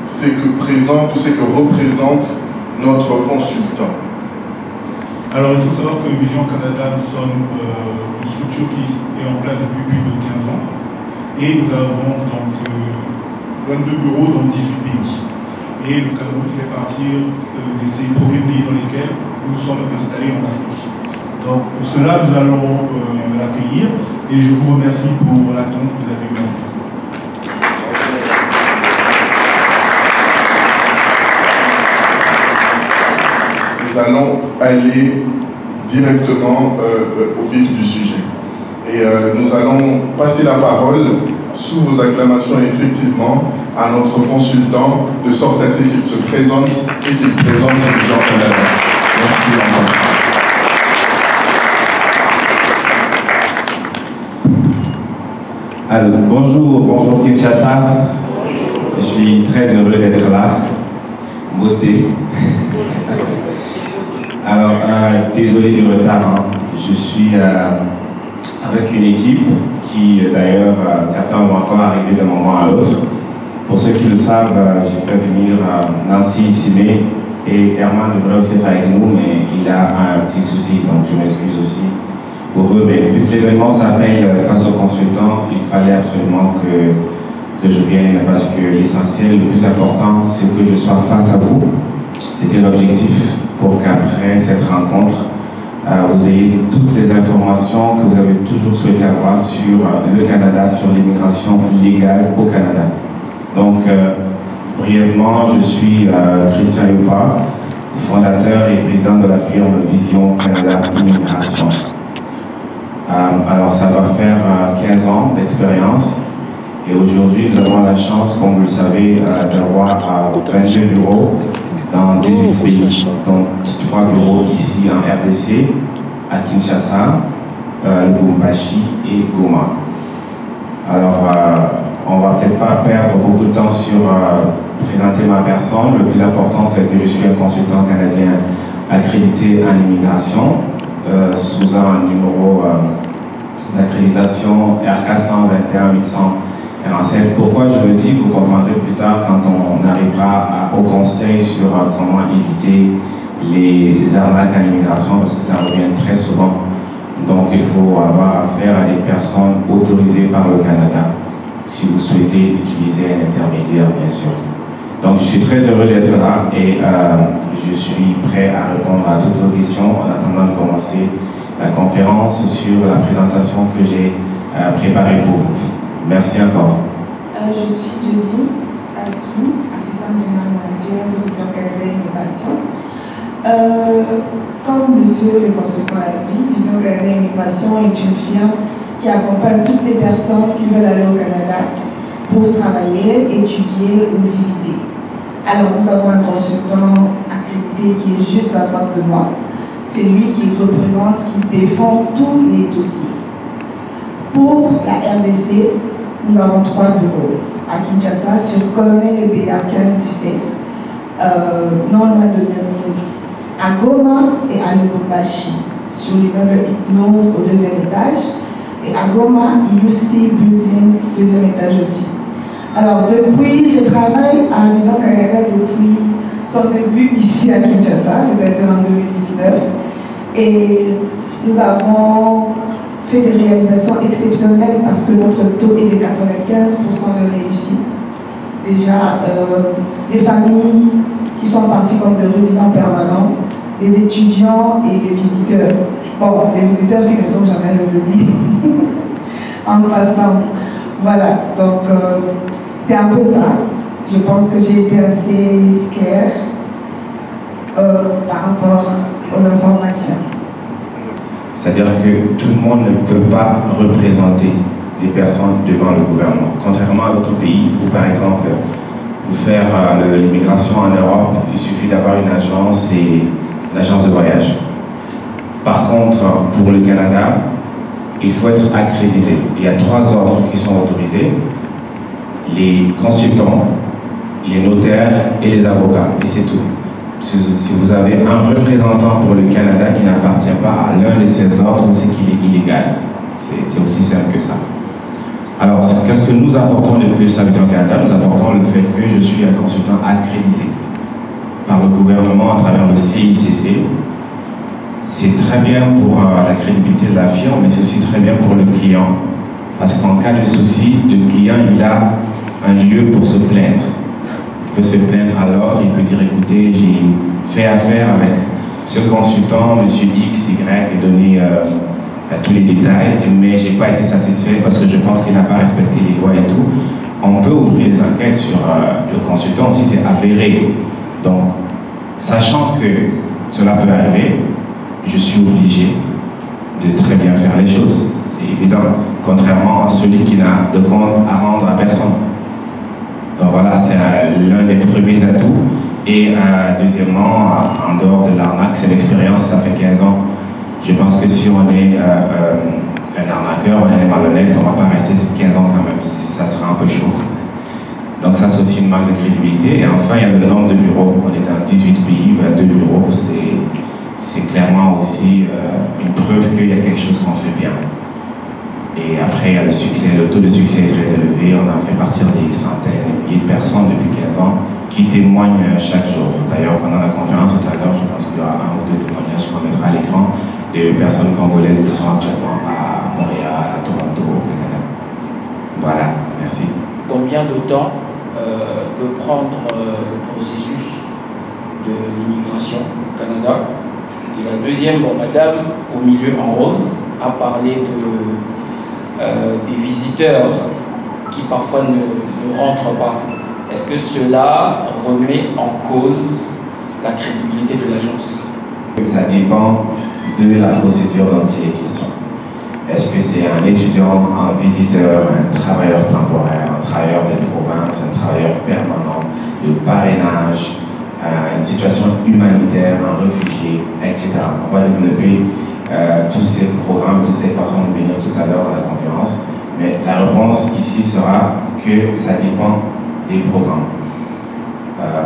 ce que présente ou ce que représente notre consultant? Alors, il faut savoir que Vision Canada, nous sommes une structure qui est en place depuis plus de 15 ans. Et nous avons donc 22 bureaux dans 18 pays. Et le Cameroun fait partie de ces premiers pays dans lesquels nous sommes installés en Afrique. Donc, pour cela, nous allons l'accueillir. Et je vous remercie pour l'attente que vous avez eue. Nous allons aller directement au vif du sujet. Et nous allons passer la parole, sous vos acclamations effectivement, à notre consultant, de sorte à ce qu'il se présente et qu'il présente Vision Canada. Merci encore. Alors, bonjour Kinshasa. Je suis très heureux d'être là. Beauté. Alors, désolé du retard, hein. Je suis avec une équipe qui, d'ailleurs, certains vont encore arriver d'un moment à l'autre. Pour ceux qui le savent, j'ai fait venir Nancy Simé et Herman devrait aussi être avec nous, mais il a un petit souci, donc je m'excuse aussi pour eux. Mais vu que l'événement s'appelle Face aux consultants, il fallait absolument que je vienne parce que l'essentiel, le plus important, c'est que je sois face à vous. C'était l'objectif pour qu'après cette rencontre, vous ayez toutes les informations que vous avez toujours souhaité avoir sur le Canada, sur l'immigration légale au Canada. Donc, brièvement, je suis Christian Youpa, fondateur et président de la firme Vision Canada Immigration. Alors, ça va faire 15 ans d'expérience. Et aujourd'hui, nous avons la chance, comme vous le savez, d'avoir 22 bureaux dans 18 pays, dont 3 bureaux ici en RDC, à Kinshasa, Lubumbashi et Goma. Alors, on ne va peut-être pas perdre beaucoup de temps sur présenter ma personne. Le plus important, c'est que je suis un consultant canadien accrédité en immigration, sous un numéro d'accréditation R400 21 847. Pourquoi je le dis, vous comprendrez plus tard quand on arrivera au conseil sur comment éviter les arnaques en immigration, parce que ça revient très souvent. Donc il faut avoir affaire à des personnes autorisées par le Canada, si vous souhaitez utiliser un intermédiaire, bien sûr. Donc je suis très heureux d'être là et je suis prêt à répondre à toutes vos questions en attendant de commencer la conférence sur la présentation que j'ai préparée pour vous. Merci encore. Je suis Judy Aki, assistante générale manager de Vision Canada Immigration. Comme monsieur le consultant l'a dit, Vision Canada Immigration est une firme qui accompagne toutes les personnes qui veulent aller au Canada pour travailler, étudier ou visiter. Alors nous avons un consultant accrédité qui est juste à droite de moi. C'est lui qui représente, qui défend tous les dossiers. Pour la RDC, nous avons 3 bureaux. À Kinshasa, sur Colonel Ebea 15 du 16, non loin de Naming. À Goma et à Lubumbashi, sur l'immeuble Hypnose au 2e étage. Et à Goma, UC Building, 2e étage aussi. Alors, je travaille à Vision Canada depuis son début ici à Kinshasa, c'est-à-dire en 2019. Et nous avons fait des réalisations exceptionnelles parce que notre taux est de 95% de réussite. Déjà, des familles qui sont parties comme des résidents permanents, des étudiants et des visiteurs. Bon, les visiteurs qui ne sont jamais revenus en passant. Voilà, donc c'est un peu ça. Je pense que j'ai été assez claire par rapport aux informations. C'est-à-dire que tout le monde ne peut pas représenter les personnes devant le gouvernement. Contrairement à d'autres pays où, par exemple, pour faire l'immigration en Europe, il suffit d'avoir une agence et une agence de voyage. Par contre, pour le Canada, il faut être accrédité. Il y a 3 ordres qui sont autorisés: les consultants, les notaires et les avocats. Et c'est tout. Si vous avez un représentant pour le Canada qui n'appartient pas à l'un de ces ordres, c'est qu'il est illégal. C'est aussi simple que ça. Alors, qu'est-ce que nous apportons de plus à Vision Canada? Nous apportons le fait que je suis un consultant accrédité par le gouvernement à travers le CICC. C'est très bien pour la crédibilité de la firme, mais c'est aussi très bien pour le client. Parce qu'en cas de souci, le client il a un lieu pour se plaindre. Il peut se plaindre à l'ordre, il peut dire écoutez, j'ai fait affaire avec ce consultant, monsieur X, Y, et donné tous les détails, mais je n'ai pas été satisfait parce que je pense qu'il n'a pas respecté les lois et tout. On peut ouvrir des enquêtes sur le consultant si c'est avéré. Donc, sachant que cela peut arriver, je suis obligé de très bien faire les choses. C'est évident, contrairement à celui qui n'a de compte à rendre à personne. Donc voilà, c'est l'un des premiers atouts. Et deuxièmement, en dehors de l'arnaque, c'est l'expérience, ça fait 15 ans. Je pense que si on est un arnaqueur, on est malhonnête, on ne va pas rester 15 ans quand même, ça sera un peu chaud. Donc ça, c'est aussi une marque de crédibilité. Et enfin, il y a le nombre de bureaux. On est dans 18 pays, 22 bureaux. C'est clairement aussi une preuve qu'il y a quelque chose qu'on fait bien. Et après, il y a le succès. Le taux de succès est très élevé. On a fait partir des centaines, des milliers de personnes depuis 15 ans qui témoignent chaque jour. D'ailleurs, pendant la conférence tout à l'heure, je pense qu'il y aura un ou deux témoignages qu'on mettra à l'écran de personnes congolaises qui sont actuellement à Montréal, à Toronto, au Canada. Voilà, merci. Combien de temps peut prendre le processus de l'immigration au Canada? Et la deuxième, bon, madame, au milieu en rose, a parlé des visiteurs qui parfois ne rentrent pas. Est-ce que cela remet en cause la crédibilité de l'agence? Ça dépend de la procédure dont il est question. Est-ce que c'est un étudiant, un visiteur, un travailleur temporaire, un travailleur des provinces, un travailleur permanent, le parrainage, une situation humanitaire, un réfugié, etc. On va développer tous ces programmes, toutes ces façons de venir tout à l'heure à la conférence. Mais la réponse ici sera que ça dépend des programmes.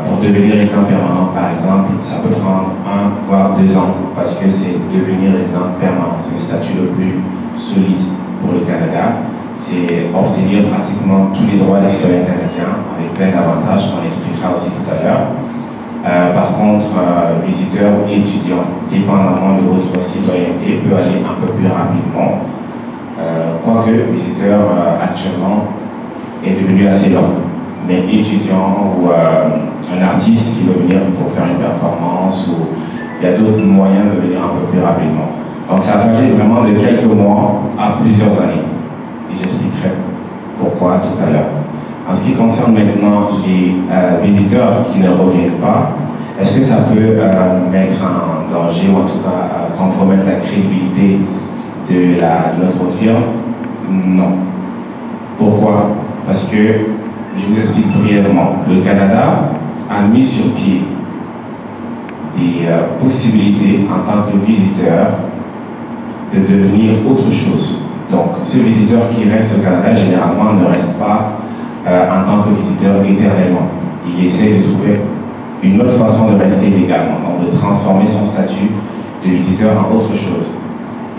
Pour devenir résident permanent, par exemple, ça peut prendre 1 voire 2 ans parce que c'est devenir résident permanent. C'est le statut le plus solide pour le Canada. C'est obtenir pratiquement tous les droits des citoyens canadiens avec plein d'avantages qu'on expliquera aussi tout à l'heure. Par contre, visiteur ou étudiant, dépendamment de votre citoyenneté, peut aller un peu plus rapidement. Quoique visiteur actuellement est devenu assez long. Mais étudiant ou un artiste qui veut venir pour faire une performance, ou il y a d'autres moyens de venir un peu plus rapidement. Donc ça peut aller vraiment de quelques mois à plusieurs années. Et j'expliquerai pourquoi tout à l'heure. En ce qui concerne maintenant les visiteurs qui ne reviennent pas, est-ce que ça peut mettre en danger ou en tout cas compromettre la crédibilité de notre firme? Non. Pourquoi? Parce que, je vous explique brièvement, le Canada a mis sur pied des possibilités en tant que visiteur de devenir autre chose. Donc, ce visiteur qui reste au Canada, généralement, ne reste pas en tant que visiteur éternellement. Il essaie de trouver une autre façon de rester légalement, donc de transformer son statut de visiteur en autre chose.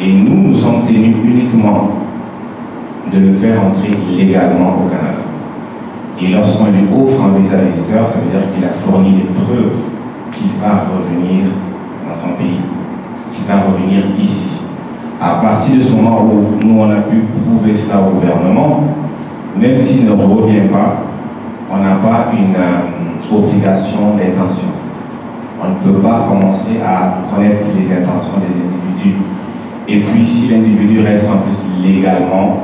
Et nous sommes tenus uniquement de le faire entrer légalement au Canada. Et lorsqu'on lui offre un visa visiteur, ça veut dire qu'il a fourni des preuves qu'il va revenir dans son pays, qu'il va revenir ici. À partir de ce moment où nous on a pu prouver cela au gouvernement, même s'il ne revient pas, on n'a pas une obligation d'intention. On ne peut pas commencer à connaître les intentions des individus. Et puis si l'individu reste en plus légalement,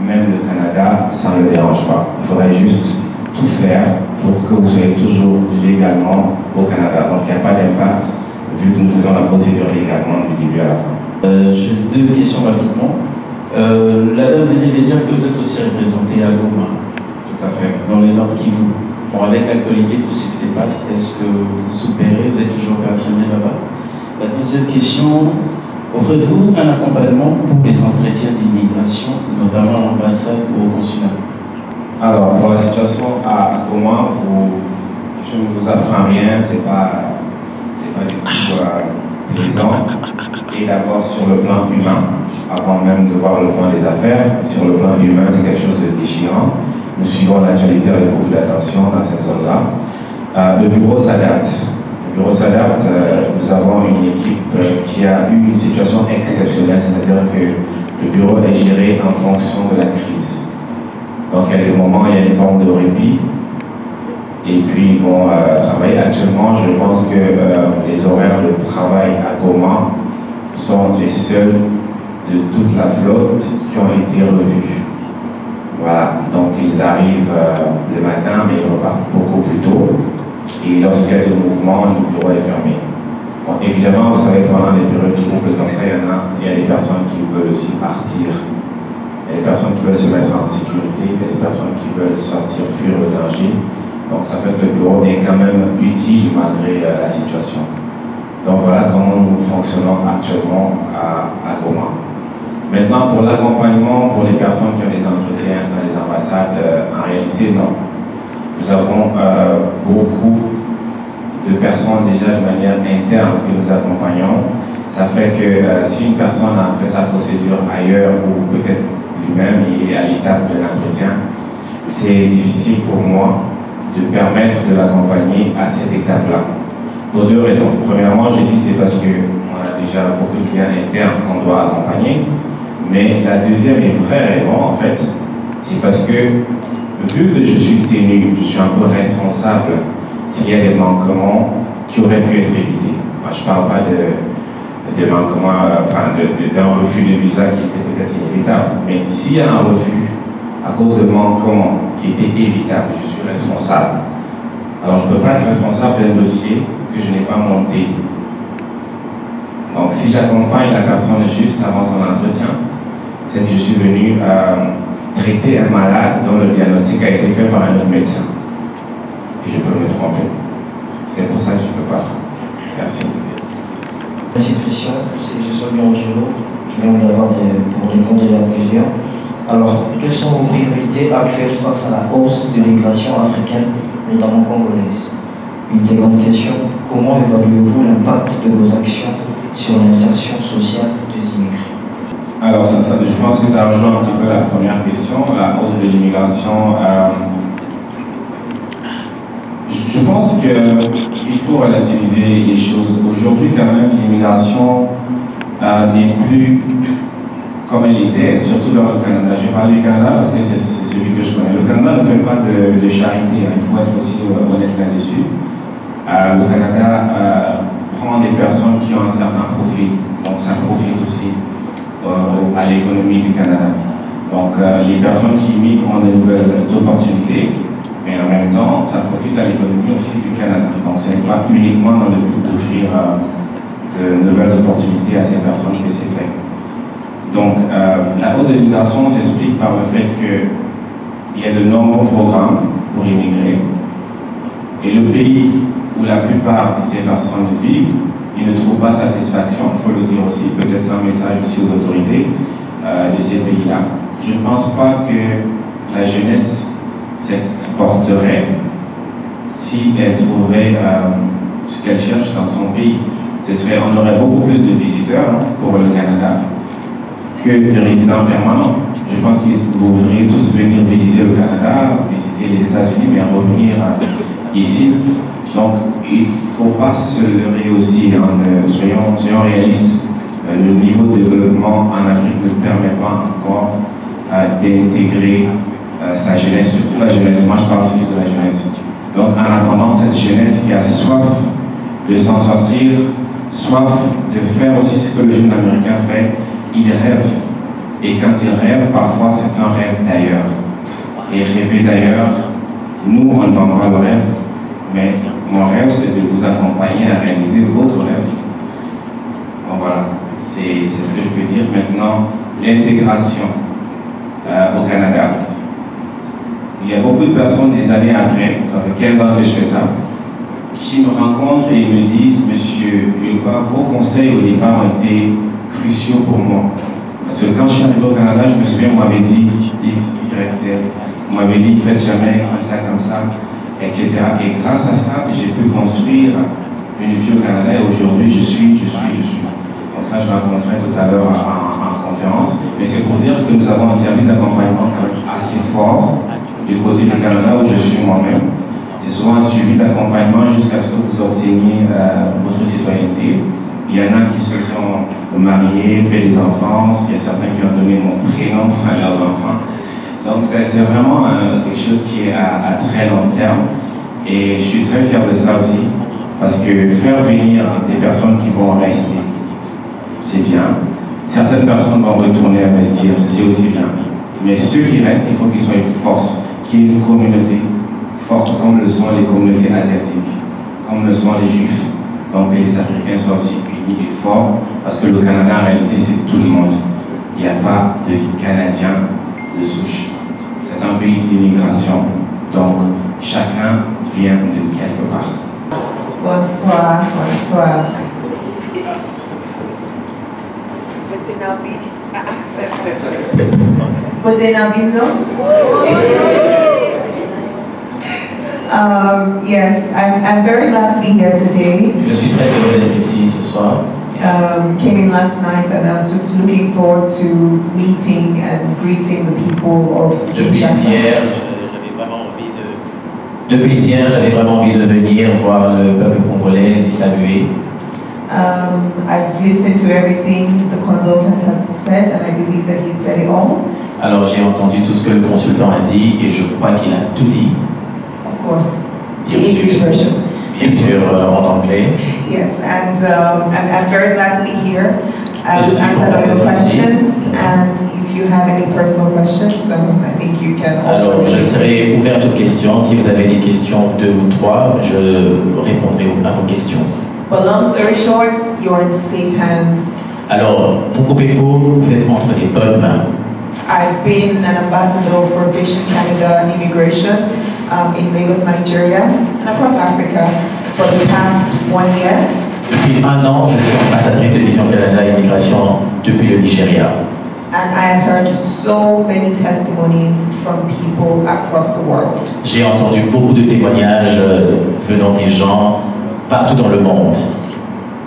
même le Canada, ça ne le dérange pas. Il faudrait juste tout faire pour que vous soyez toujours légalement au Canada. Donc il n'y a pas d'impact vu que nous faisons la procédure légalement du début à la fin. J'ai 2 questions rapidement. La dame venait de dire que vous êtes aussi représenté à Goma. Tout à fait. Dans les Nord Kivu. Bon, avec l'actualité, tout ce qui se passe, est-ce que vous opérez, vous êtes toujours opérationnel là-bas? La deuxième question, offrez-vous un accompagnement pour les entretiens d'immigration, notamment à l'ambassade ou au consulat? Alors, pour la situation à Goma, je ne vous apprends rien, c'est pas du tout plaisant. Et d'abord, sur le plan humain, avant même de voir le plan des affaires. Sur le plan humain, c'est quelque chose de déchirant. Nous suivons l'actualité avec beaucoup d'attention dans cette zone-là. Le bureau s'adapte. Le bureau s'adapte. Nous avons une équipe qui a eu une situation exceptionnelle, c'est-à-dire que le bureau est géré en fonction de la crise. Donc, il y a des moments, il y a une forme de répit. Et puis, ils vont travailler. Actuellement, je pense que les horaires de travail à Goma sont les seuls de toute la flotte qui ont été revus. Voilà, donc ils arrivent le matin, mais ils repartent beaucoup plus tôt. Et lorsqu'il y a des mouvements, le bureau est fermé. Bon, évidemment, vous savez, pendant des périodes troubles comme ça, il y a des personnes qui veulent aussi partir. Il y a des personnes qui veulent se mettre en sécurité, il y a des personnes qui veulent sortir, fuir le danger. Donc ça fait que le bureau est quand même utile malgré la situation. Donc voilà comment nous fonctionnons actuellement à Goma. Maintenant, pour l'accompagnement, pour les personnes qui ont des entretiens dans les ambassades, en réalité, non. Nous avons beaucoup de personnes déjà de manière interne que nous accompagnons. Ça fait que si une personne a fait sa procédure ailleurs ou peut-être lui-même il est à l'étape de l'entretien, c'est difficile pour moi de permettre de l'accompagner à cette étape-là. Pour deux raisons. Premièrement, je dis c'est parce qu'on a déjà beaucoup de liens internes qu'on doit accompagner. Mais la deuxième et vraie raison, en fait, c'est parce que, vu que je suis tenu, je suis un peu responsable s'il y a des manquements qui auraient pu être évités. Moi, je ne parle pas de manquements, d'un refus de visa qui était peut-être inévitable, mais s'il y a un refus à cause de manquements qui étaient évitables, je suis responsable. Alors, je ne peux pas être responsable d'un dossier que je n'ai pas monté. Donc, si j'accompagne la personne juste avant son entretien, c'est que je suis venu traiter un malade dont le diagnostic a été fait par un autre médecin. Et je peux me tromper. C'est pour ça que je ne fais pas ça. Merci. Merci Christian, c'est Joseph Angelo. Je viens d'avoir pour répondre à plusieurs. Alors, quelles sont vos priorités actuelles face à la hausse de l'immigration africaine, notamment congolaise? Une seconde question, comment évaluez-vous l'impact de vos actions sur l'insertion sociale des immigrés? Alors, je pense que ça rejoint un petit peu la première question, la hausse de l'immigration. Je pense qu'il faut relativiser les choses. Aujourd'hui, quand même, l'immigration n'est plus comme elle était, surtout dans le Canada. Je parle du Canada parce que c'est celui que je connais. Le Canada ne fait pas de charité, hein. Il faut être aussi honnête là-dessus. Le Canada prend des personnes qui ont un certain profil, donc ça profite aussi à l'économie du Canada. Donc les personnes qui immigrent ont de nouvelles opportunités, mais en même temps, ça profite à l'économie aussi du Canada. Donc ce n'est pas uniquement dans le but d'offrir de nouvelles opportunités à ces personnes que c'est fait. Donc la hausse de l'immigration s'explique par le fait qu'il y a de nombreux programmes pour immigrer, et le pays où la plupart de ces personnes vivent, ils ne trouvent pas satisfaction, il faut le dire aussi, peut-être c'est un message aussi aux autorités de ces pays-là. Je ne pense pas que la jeunesse s'exporterait si elle trouvait ce qu'elle cherche dans son pays. On aurait beaucoup plus de visiteurs pour le Canada que de résidents permanents. Je pense que vous voudriez tous venir visiter le Canada, visiter les États-Unis, mais revenir ici. Donc, il ne faut pas se leurrer aussi, soyons réalistes. Le niveau de développement en Afrique ne permet pas encore d'intégrer sa jeunesse, surtout la jeunesse. Moi, je parle surtout de la jeunesse. Donc, en attendant, cette jeunesse qui a soif de s'en sortir, soif de faire aussi ce que le jeune américain fait, il rêve. Et quand il rêve, parfois, c'est un rêve d'ailleurs. Et rêver d'ailleurs, nous, on ne vend pas le rêve, mais mon rêve, c'est de vous accompagner à réaliser votre rêve. Bon, voilà, c'est ce que je peux dire. Maintenant, l'intégration au Canada. Il y a beaucoup de personnes des années après, ça fait 15 ans que je fais ça, qui me rencontrent et me disent, Monsieur Yopa, vos conseils au départ ont été cruciaux pour moi. Parce que quand je suis arrivé au Canada, je me souviens, on m'avait dit X, Y, Z. On m'avait dit, faites jamais comme ça, etc. Et grâce à ça, j'ai pu construire une vie au Canada et aujourd'hui, je suis. Donc ça, je raconterai tout à l'heure en conférence. conférence, mais c'est pour dire que nous avons un service d'accompagnement quand même assez fort du côté du Canada où je suis moi-même. C'est souvent un suivi d'accompagnement jusqu'à ce que vous obteniez votre citoyenneté. Il y en a qui se sont mariés, fait des enfants, il y a certains qui ont donné mon prénom à leurs enfants. Donc c'est vraiment quelque chose qui est à très long terme et je suis très fier de ça aussi parce que faire venir des personnes qui vont rester, c'est bien. Certaines personnes vont retourner investir, c'est aussi bien. Mais ceux qui restent, il faut qu'ils soient une force, qu'il y ait une communauté forte comme le sont les communautés asiatiques, comme le sont les Juifs. Donc que les Africains soient aussi unis et forts parce que le Canada en réalité c'est tout le monde. Il n'y a pas de Canadiens de souche. C'est un pays d'immigration, donc chacun vient de quelque part. Bonsoir, bonsoir. Yes, I'm very glad to be here today. Je suis très heureux d'être ici ce soir. Came in last night and I was just looking forward to meeting and greeting the people of Kinshasa. Depuis hier, j'avais vraiment envie de venir voir le peuple congolais, les saluer. I've listened to everything the consultant has said and I believe that he said it all. Alors j'ai entendu tout ce que le consultant a dit et je crois qu'il a tout dit. Of course, the Bien English sûr. version. Bien sûr, en anglais. Yes, and I'm very glad to be here. Answer all your questions, and if you have any personal questions, I think you can also. Alors, je serai ouverte aux questions. Si vous avez des questions, 2 ou 3, je répondrai à vos questions. But long story short, you're in safe hands. Alors, pour couper court, vous êtes entre des bonnes mains. I've been an ambassador for Vision Canada Immigration in Lagos, Nigeria, and across Africa for the past 1 year. Depuis 1 an, je suis ambassadrice de Vision Canada Immigration depuis le Nigeria. And I have heard so many testimonies from people across the world. J'ai entendu beaucoup de témoignages venant des gens partout dans le monde.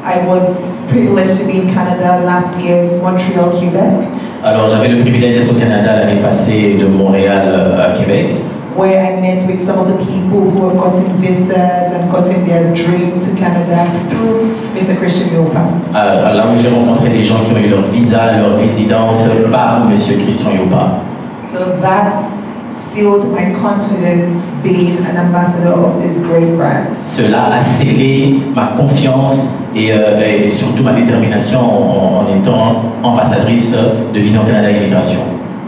I was privileged to be in Canada last year, Montreal, Quebec. Alors, j'avais le privilège d'être au Canada l'année passée, de Montréal à Québec, where I met with some of the people who have gotten visas and gotten their dream to Canada through Mr. Christian Yopa. Là où j'ai rencontré des gens qui ont eu leur visa, leur résidence par Monsieur Christian Yopa. So that's sealed my confidence being an ambassador of this great brand. Cela a scellé ma confiance et surtout ma détermination en étant ambassadrice de Vision Canada Immigration.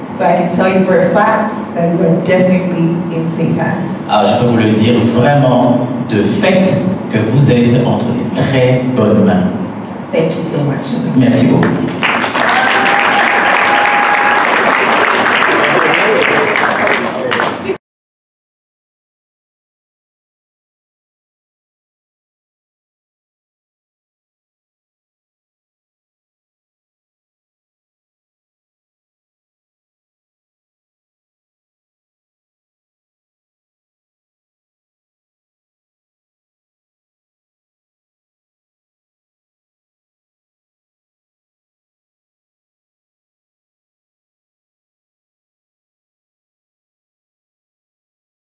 So I can tell you for a fact that we are definitely in safe hands. Alors je peux vous le dire vraiment de fait que vous êtes entre des très bonnes mains. Thank you so much. Merci beaucoup.